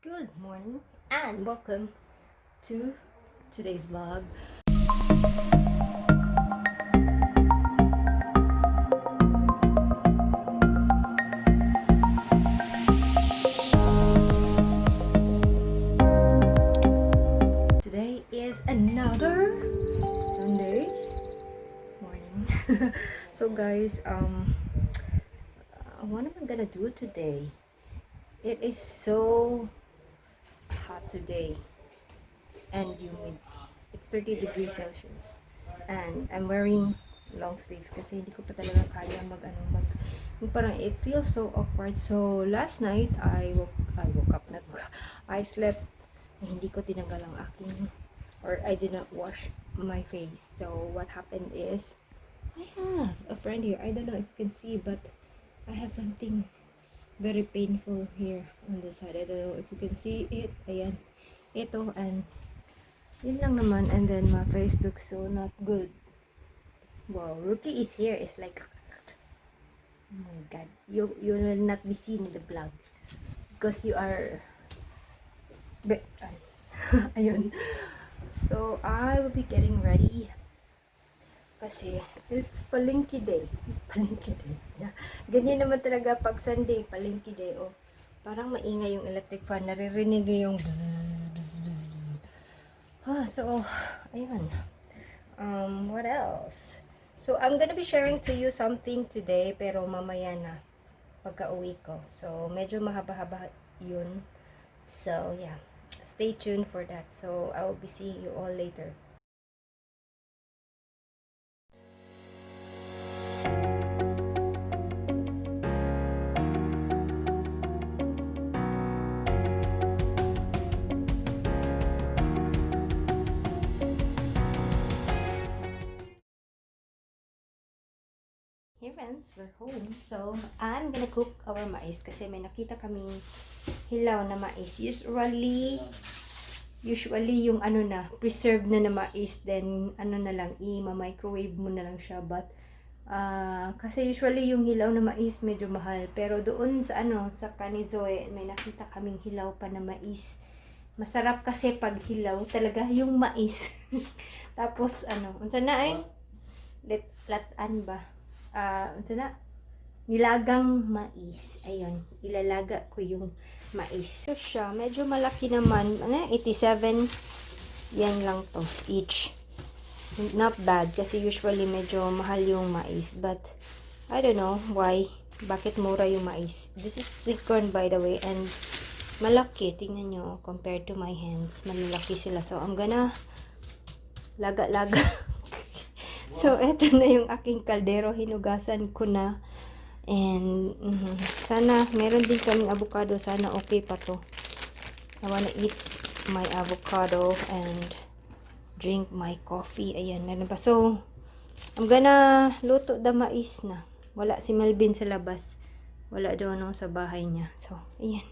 Good morning and welcome to today's vlog. Today is another Sunday morning. So guys, what am I gonna do today? It is so hot today and humid. It's 30 degrees Celsius. And I'm wearing long sleeve kasi hindi ko pa talaga kaya parang it feels so awkward. So last night I woke up I slept hindi ko tinanggal ang I did not wash my face. So what happened is I have a friend here. I don't know if you can see, but I have something very painful here on the side. I don't know if you can see it. Ayan. Ito, and yun lang naman. And then my face looks so not good. Wow, Rookie is here. It's like, oh my god, you will not be seen in the vlog because you are ayun. So I will be getting ready kasi it's palengke day. Yeah. Ganyan naman talaga pag Sunday, palengke day. Oh, parang maingay yung electric fan. Naririnig yung bzz, bzz, bzz, bzz. So, ayun. What else? So, I'm gonna be sharing to you something today, pero mamaya na, pagka-uwi ko. So, medyo mahaba-haba yun. So, yeah. Stay tuned for that. So, I will be seeing you all later. Hey friends, we're home. So, I'm gonna cook our mais kasi may nakita kaming hilaw na mais. Usually yung preserved na mais, then na lang, i-microwave mo na lang siya. But, kasi usually yung hilaw na mais medyo mahal. Pero doon sa sa Canizoe, may nakita kaming hilaw pa na mais. Masarap kasi pag hilaw talaga yung mais. Tapos, unsa na latan ba? Nilagang mais. Ayun, ilalaga ko yung mais. So siya, medyo malaki naman. 87. Yan lang to, each. Not bad, kasi usually medyo mahal yung mais. But, I don't know why. Bakit mura yung mais. This is sweet corn, by the way. And, malaki. Tingnan nyo, compared to my hands. Malalaki sila. So, I'm gonna laga-laga. So, eto na yung aking kaldero. Hinugasan ko na. And, sana, meron din kaming avocado. Sana okay pa to. I wanna eat my avocado and drink my coffee. Ayan, meron pa. So, I'm gonna luto the mais na. Wala si Melvin sa labas. Wala doon sa bahay niya. So, ayan.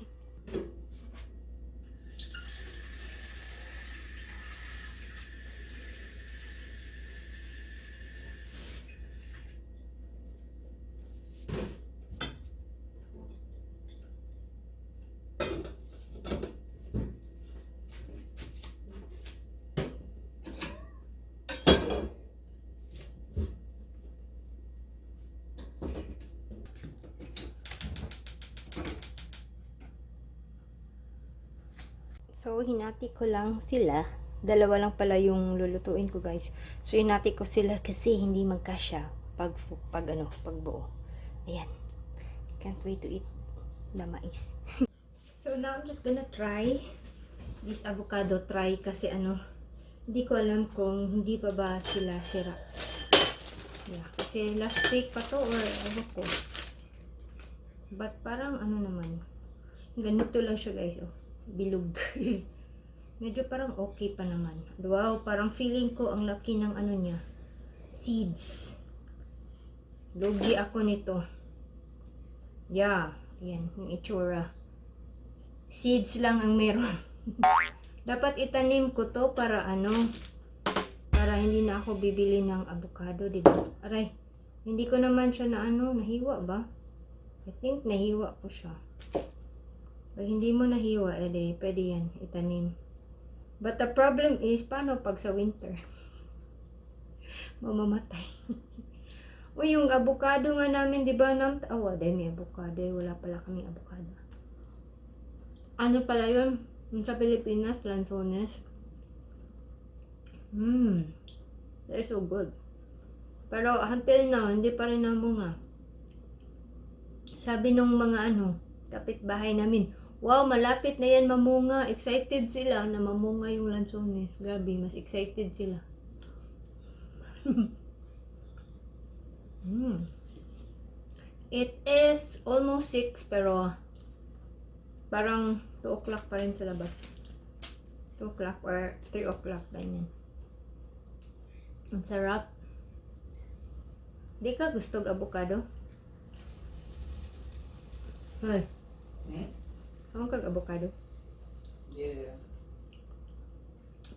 So, hinati ko lang sila. Dalawa lang pala yung lulutuin ko, guys. So, hinati ko sila kasi hindi magkasya pagbuo. Ayan. Can't wait to eat the mais. So, now I'm just gonna try this avocado. Try kasi hindi ko alam kung hindi pa ba sila sira. Yeah, kasi last week pa to or ko. But parang naman. Ganito lang siya, guys. Oh. Bilog. Medyo parang okay pa naman. Wow, parang feeling ko ang laki ng niya. Seeds. Lugi ako nito. Yeah, yan yung itsura. Seeds lang ang meron. Dapat itanim ko to para para hindi na ako bibili ng avocado, diba? Aray, hindi ko naman siya nahiwa ba? I think nahiwa ko siya. Pag hindi mo nahiwa, edi pwede yan itanim. But the problem is, paano pag sa winter? Mamamatay. O yung avocado nga namin, di ba? Dahil may avocado. Wala pala kaming avocado. Ano pala yun? Yung sa Pilipinas, lanzones. They're so good. Pero until now, hindi pa rin namunga. Sabi nung mga kapitbahay namin, wow, malapit na yan mamunga. Excited sila na mamunga yung lanzones. Grabe, mas excited sila. It is almost 6 pero parang 2 o'clock pa rin sa labas. 2 o'clock or 3 o'clock ganyan. Ang sarap. Di ka gusto avocado? Ay. Ano kag avocado? Yeah.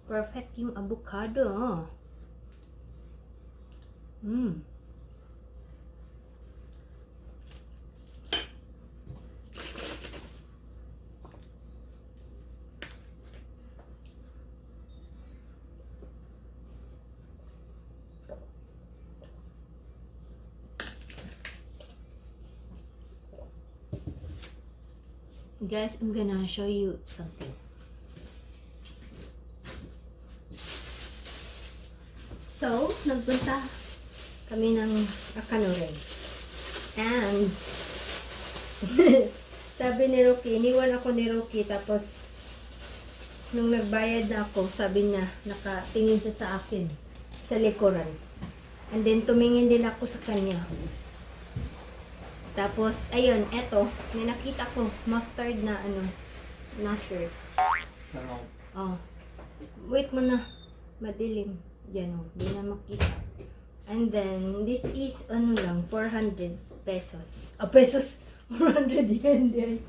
Perfect yung avocado. Guys, I'm gonna show you something. So, nagpunta kami ng Akanore. And, sabi ni Rocky, iniwan ako ni Rocky, tapos, nung nagbayad na ako, sabi niya, nakatingin siya sa akin, sa likuran. And then, tumingin din ako sa kanya. Tapos, ayun, eto, may nakita ko, mustard na na shirt. Oh. Wait mo na, madilim. Yan o, di na makita. And then, this is, 400 pesos. Pesos? 400 yen din.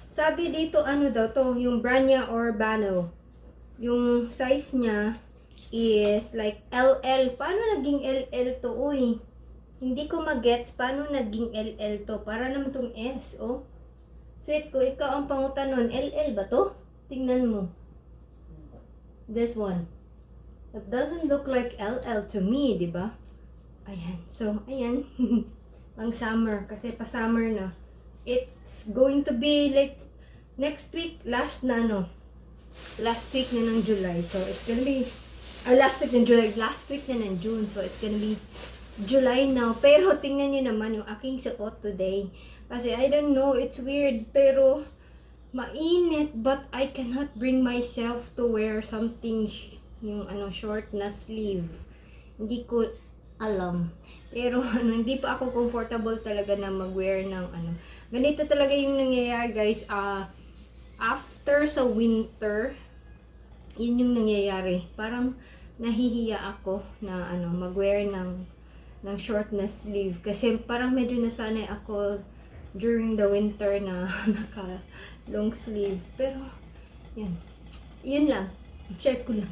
Sabi dito, daw to, yung brand niya Urbano. Yung size niya is like LL. Paano naging LL to, uy? Hindi ko magets paano naging LL to. Para naman tong S, oh. Sweet ko, ikaw ang pangutan nun. LL ba to? Tingnan mo. This one. It doesn't look like LL to me, di ba? Ayan. So, ayan. Pang summer. Kasi pa summer na. It's going to be like next week, last week na ng July. So, it's gonna be last week ng July. Last week na ng June. So, it's gonna be July now. Pero tingnan nyo naman yung aking suot today. Kasi I don't know, it's weird. Pero mainit. But I cannot bring myself to wear something yung short na sleeve. Hindi ko alam. Pero hindi pa ako comfortable talaga na mag-wear ng Ganito talaga yung nangyayari, guys. After sa winter, yun yung nangyayari. Parang nahihiya ako na mag-wear ng short na sleeve. Kasi parang medyo nasanay ako during the winter na naka long sleeve. Pero, yan. Yun lang. Share ko lang.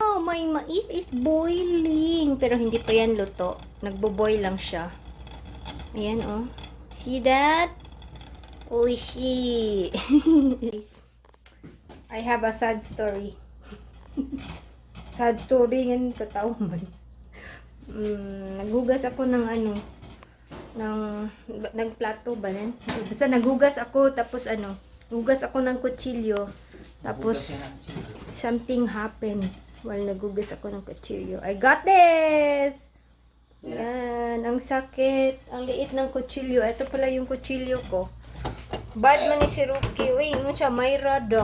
Oh, my mais is boiling. Pero hindi pa yan luto. Nagbo-boil lang siya. Ayan, oh. See that? Oishi. I have a sad story. Sad story ng totoo man. Naghugas ako ng nagplato ba yan? Basta naghugas ako, tapos hugas ako ng kutsilyo, tapos something happened while naghugas ako ng kutsilyo. I got this! Yan, ang sakit, ang liit ng kutsilyo. Ito pala yung kutsilyo ko. Bad man ni si Ruki. Uy, ano siya, Mayra daw.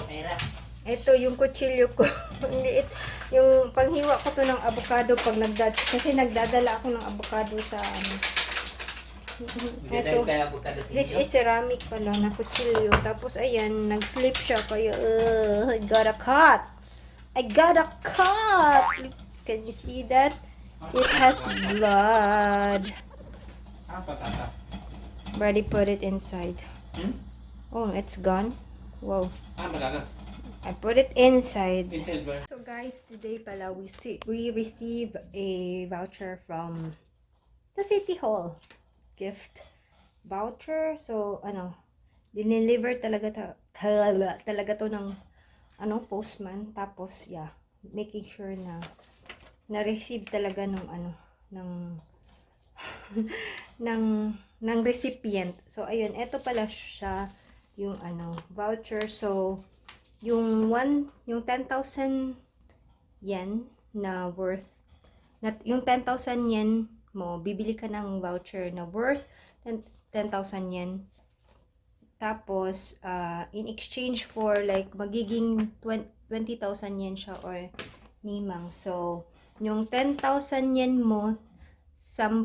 Mayra. Ito yung kutsilyo ko. Ang liit. Yung panghiwa ko to ng avocado pag kasi nagdadala ako ng avocado sa Ito. This is ceramic pala na kutsilyo. Tapos ayan, nag-slip siya kaya I got a cut. I got a cut. Can you see that? It has blood. Already put it inside. Oh, it's gone. Wow. I put it inside. So guys, today pala we receive a voucher from the City Hall gift voucher. So, dineliver talaga to ng, postman. Tapos, yeah, making sure na na-receive talaga ng, ng, ng, ng recipient. So, ayun, eto pala siya, yung, voucher. So, yung 10,000 yen na worth, yung 10,000 yen mo, bibili ka ng voucher na worth 10,000 yen. Tapos, in exchange for like, magiging 20,000 yen siya or nimang. So, yung 10,000 yen mo, 20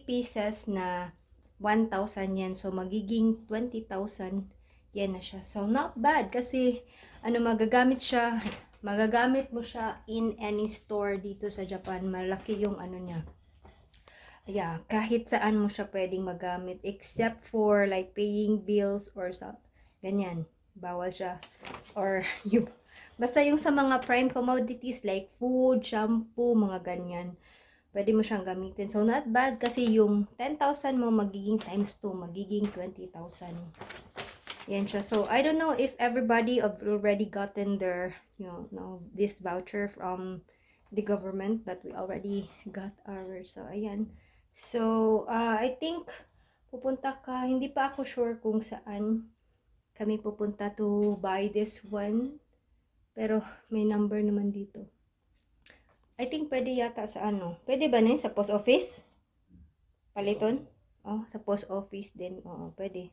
pieces na 1,000 yen. So, magiging 20,000 yen na siya. So, not bad. Kasi, magagamit mo siya in any store dito sa Japan. Malaki yung niya. Yeah, kahit saan mo siya pwedeng magamit except for like paying bills or something. Ganyan. Bawal siya. Or basta yung sa mga prime commodities like food, shampoo, mga ganyan. Pwede mo siyang gamitin. So, not bad kasi yung 10,000 mo magiging times 2, magiging 20,000. Yan siya. So, I don't know if everybody have already gotten their, this voucher from the government, but we already got ours. So, ayan. So, I think, hindi pa ako sure kung saan kami pupunta to buy this one. Pero, may number naman dito. I think pwede yata sa pwede ba na sa post office? Paliton? Oh, sa post office din. Oo, pwede.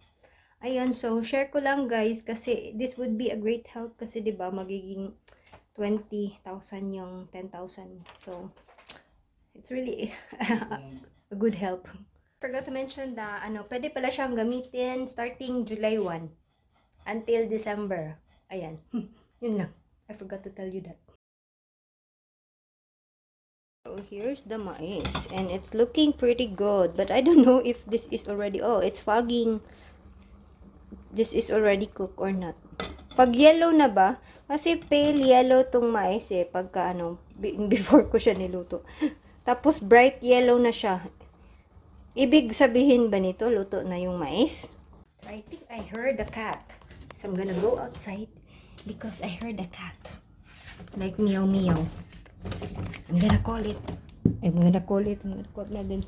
Ayun, so share ko lang guys kasi this would be a great help kasi 'di ba magiging 20,000 yung 10,000. So it's really a good help. Forgot to mention that pwede pala siyang gamitin starting July 1 until December. Ayan. Yun lang. I forgot to tell you that. So here's the mais and it's looking pretty good, but I don't know if this is already, it's fogging. This is already cooked or not. Pag yellow na ba? Kasi pale yellow tong mais pagka before ko siya niluto. Tapos bright yellow na siya. Ibig sabihin ba nito luto na yung mais? I think I heard a cat. So I'm gonna go outside because I heard a cat. Like meow meow. I'm gonna call it. I'm gonna call na din.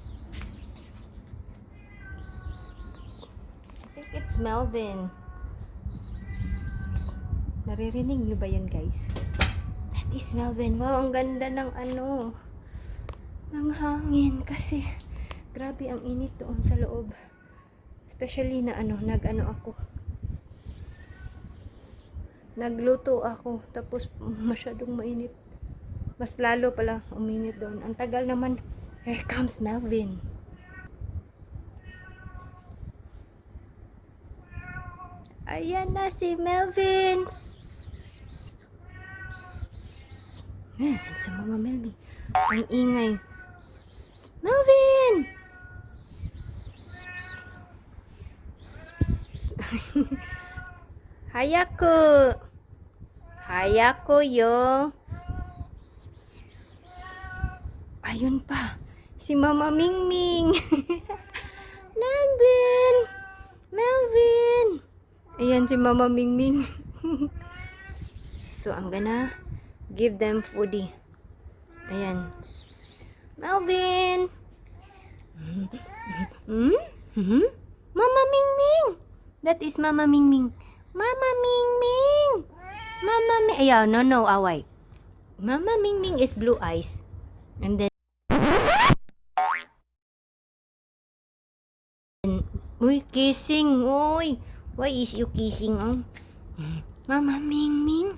I think it's Melvin. Naririnig nyo ba yun guys? That is Melvin. Wow, ang ganda ng ng hangin kasi grabe ang init doon sa loob. Especially na ako. Nagluto ako tapos masyadong mainit. Mas lalo pala uminit doon. Ang tagal naman. Here comes Melvin. Ayan na si Melvin. Nasaan si Mama Melvin? Ang ingay. Melvin! Hayako! Hayako yo! Ayun pa. Si Mama Mingming. Melvin! Melvin! Ayan si Mama Mingming. So, I'm gonna give them foodie. Ayan. Melvin! Mama Mingming! That is Mama Mingming. Mama Mingming! Mama Ming... Ayan, no, away. Mama Mingming is blue eyes. And then... Uy, kissing. Uy! Why is you kissing? Mama Mingming.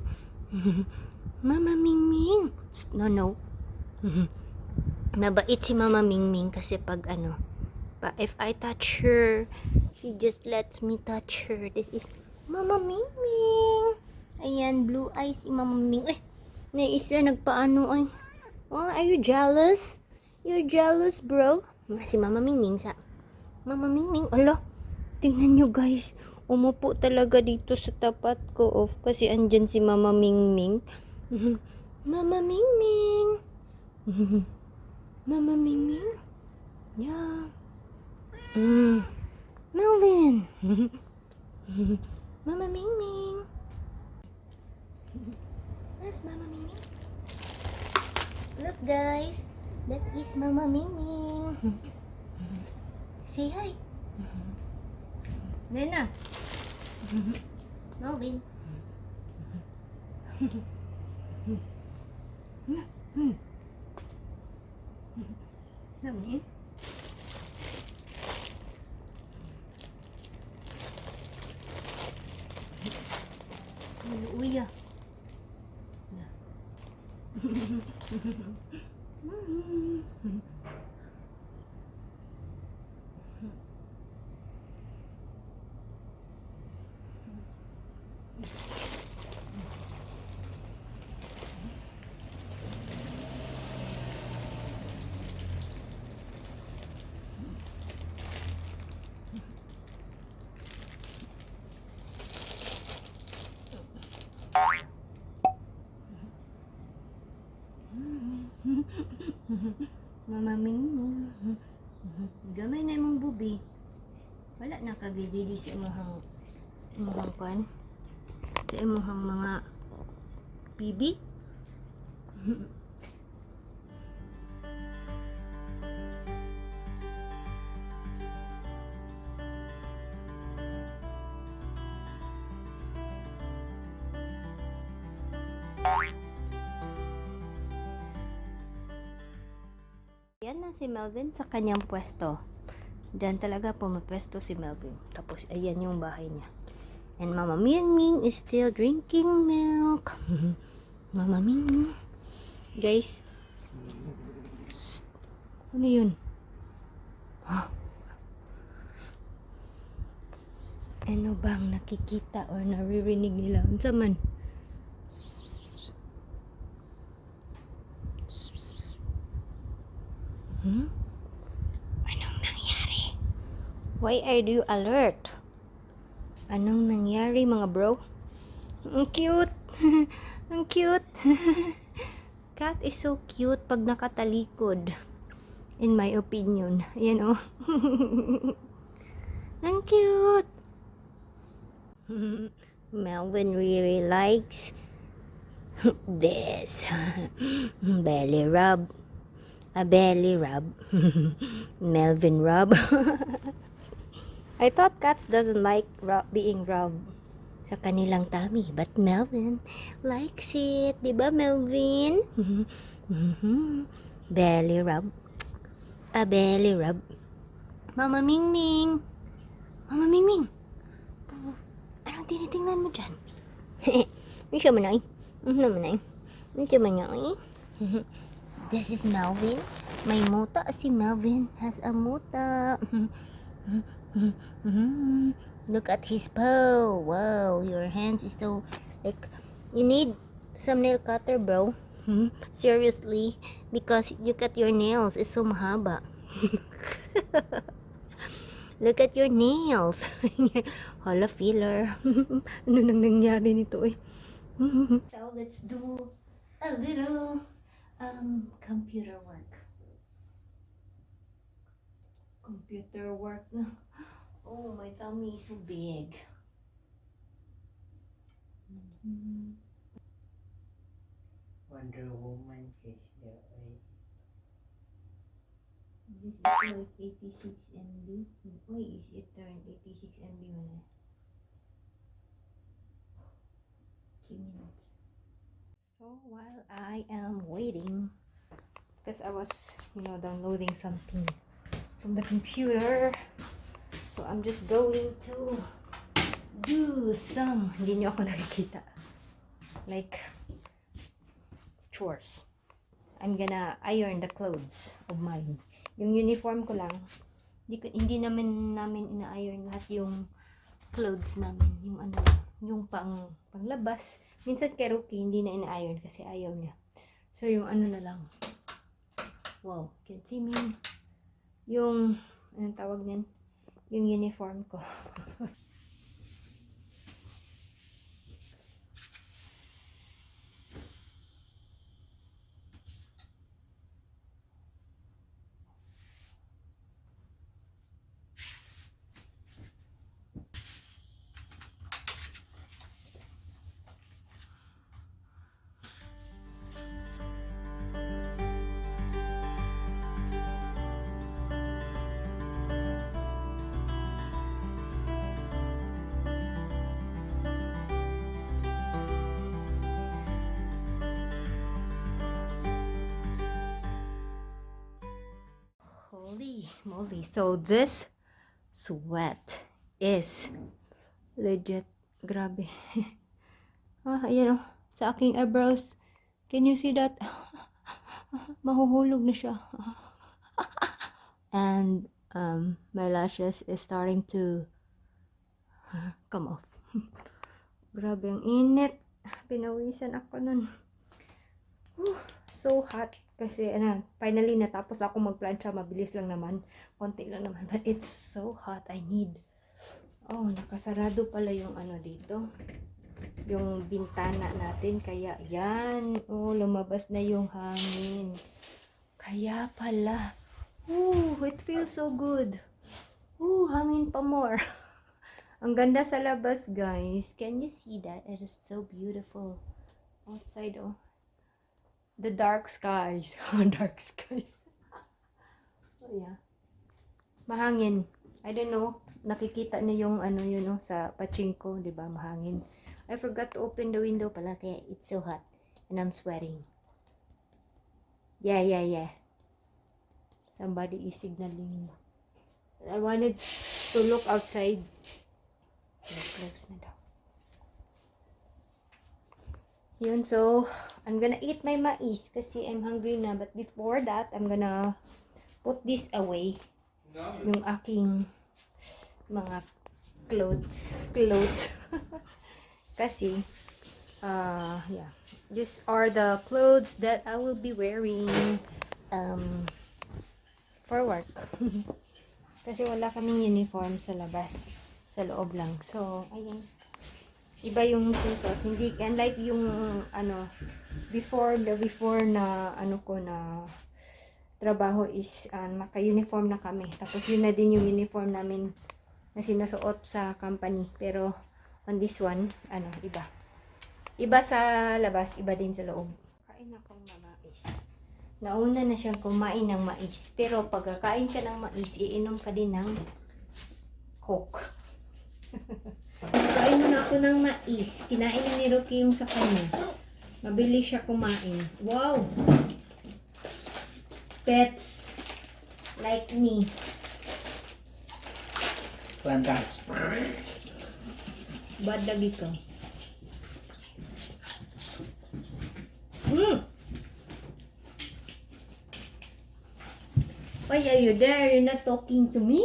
Mama Mingming. No. Mabait si Mama Mingming kasi pag if I touch her, she just lets me touch her. This is Mama Mingming. Ayan, blue eyes si Mama Mingming. Naisa nagpaano ay. Oh, are you jealous? You're jealous, bro? Si Mama Mingming sa. Mama Mingming, ala. Tingnan nyo guys. Umupo talaga dito sa tapat ko kasi andyan si Mama Mingming. Mama Mingming. Mama Mingming. Yeah. Melvin. Mama Ming Ming. That's Mama Ming Ming. Look guys, that is Mama Ming Ming. Say hi. Nena. Melvin. Melvin. Uy ah. Mama Ming Ming. Gamay na imong bubi. Wala na ka di sa imong kwan. Sa imong mga bibi. Yan na si Melvin sa kanyang pwesto. Diyan talaga pumapwesto si Melvin. Tapos ayan yung bahay niya. And Mama Ming Ming is still drinking milk. Mama Ming Ming. Guys. Shh. Ano yun? Huh? Ano bang nakikita or naririnig nila? Unsa man? Anong nangyari? Why are you alert? Anong nangyari mga bro? Ang cute! Ang cute! Cat is so cute pag nakatalikod. In my opinion. Ayan o. Ang cute! Melvin really likes this. Belly rub. A belly rub. Melvin rub. I thought cats doesn't like being rubbed sa kanilang tummy, but Melvin likes it. Diba Melvin? Belly rub. A belly rub. Mama Ming Ming. Mama Ming Ming. Anong tinitingnan mo dyan? Ano siya manay? Ano manay? Ano siya manay? This is Melvin. May muta si Melvin. Has a muta. Look at his paw. Wow, your hands is so like you need some nail cutter, bro. Seriously, because look at your nails. It's so mahaba. Look at your nails. Hala filler. Ano nang nangyari nito eh? So let's do a little computer work. Computer work na. Oh, my tummy is so big. Wonder Woman is the way. This is like 86 MB. Why is it turned 86 MB man? 3 minutes. So while I am waiting, because I was, downloading something from the computer, so I'm just going to do some, hindi nyo ako nakikita, like chores. I'm gonna iron the clothes of mine. Yung uniform ko lang, hindi namin ina-iron lahat yung clothes namin, yung panglabas. Minsan kay Rookie, hindi na ina-iron kasi ayaw niya. So, yung na lang. Wow, can see me. Yung, anong tawag niyan? Yung uniform ko. Holy, so this sweat is legit. Grabe. Ayan sa aking eyebrows. Can you see that? Mahuhulog na siya. And my lashes is starting to come off. Grabe ang init. Pinawisan ako nun. So hot. Kasi finally natapos ako magplansya. Mabilis lang naman. Konti lang naman. But it's so hot. I need. Oh, nakasarado pala yung dito. Yung bintana natin. Kaya yan. Oh, lumabas na yung hangin. Kaya pala. Oh, it feels so good. Oh, hangin pa more. Ang ganda sa labas, guys. Can you see that? It is so beautiful. Outside, oh. The dark skies. Dark skies. Oh, yeah. Mahangin. I don't know. Nakikita niyo yung yun, no, sa pachinko, di ba? Mahangin. I forgot to open the window pala kaya it's so hot. And I'm sweating. Yeah. Somebody is signaling. I wanted to look outside. Close na daw. Yun, so, I'm gonna eat my mais kasi I'm hungry na. But before that, I'm gonna put this away. Yung aking mga clothes. Kasi, yeah. These are the clothes that I will be wearing for work. Kasi wala kaming uniform sa labas. Sa loob lang. So, ayun. Iba yung susuot. Hindi, unlike yung, before na, ko na trabaho is, maka-uniform na kami. Tapos yun na din yung uniform namin na sinusuot sa company. Pero, on this one, iba. Iba sa labas, iba din sa loob. Kain akong mais. Nauna na siyang kumain ng mais. Pero, pagkakain ka ng mais, iinom ka din ng Coke. Kain mo na ako ng mais. Kinain na ni Rocky yung sa kanya. Mabilis siya kumain. Wow! Peps. Like me. Plantas. Bad lagi ka. Why are you there? You're not talking to me?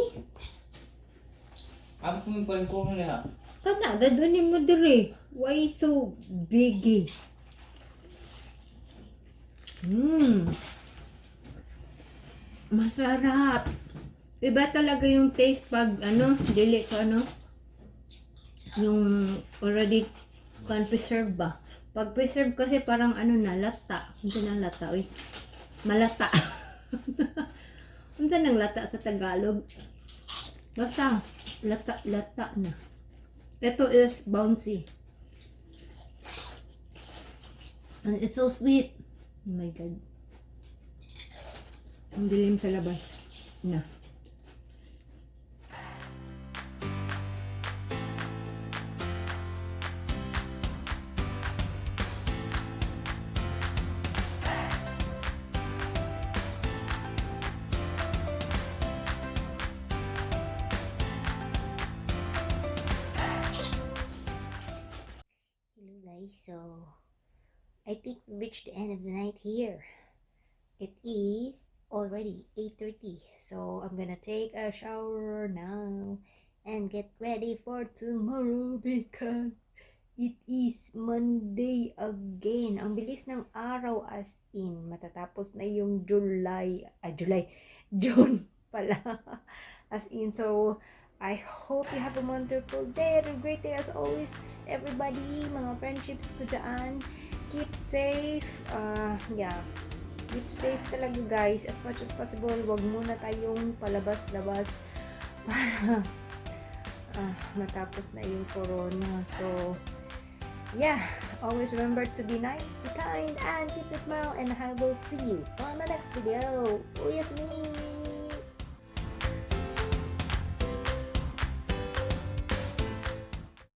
Apa kung paling ko na? Kana, dadwanin mo dire. Why so big? Masarap. Iba talaga yung taste pag dili ko yung already preserve ba. Pag preserve kasi parang na lata. Hindi na lata, oy. Malata. Ano nang lata sa Tagalog? Basta lata na. Ito is bouncy. And it's so sweet. Oh my God. Ang dilim sa labas. Na. So, I think we reached the end of the night here. It is already 8:30. So, I'm gonna take a shower now and get ready for tomorrow because it is Monday again. Ang bilis ng araw, as in. Matatapos na yung June pala. As in, so, I hope you have a wonderful day and a great day as always, everybody. Mga friendships ko dyan. Keep safe. Yeah. Keep safe talaga, guys. As much as possible, wag muna tayong palabas-labas para matapos na yung corona. So, yeah. Always remember to be nice, be kind, and keep a smile. And I will see you on the next video. Oh, yes, me.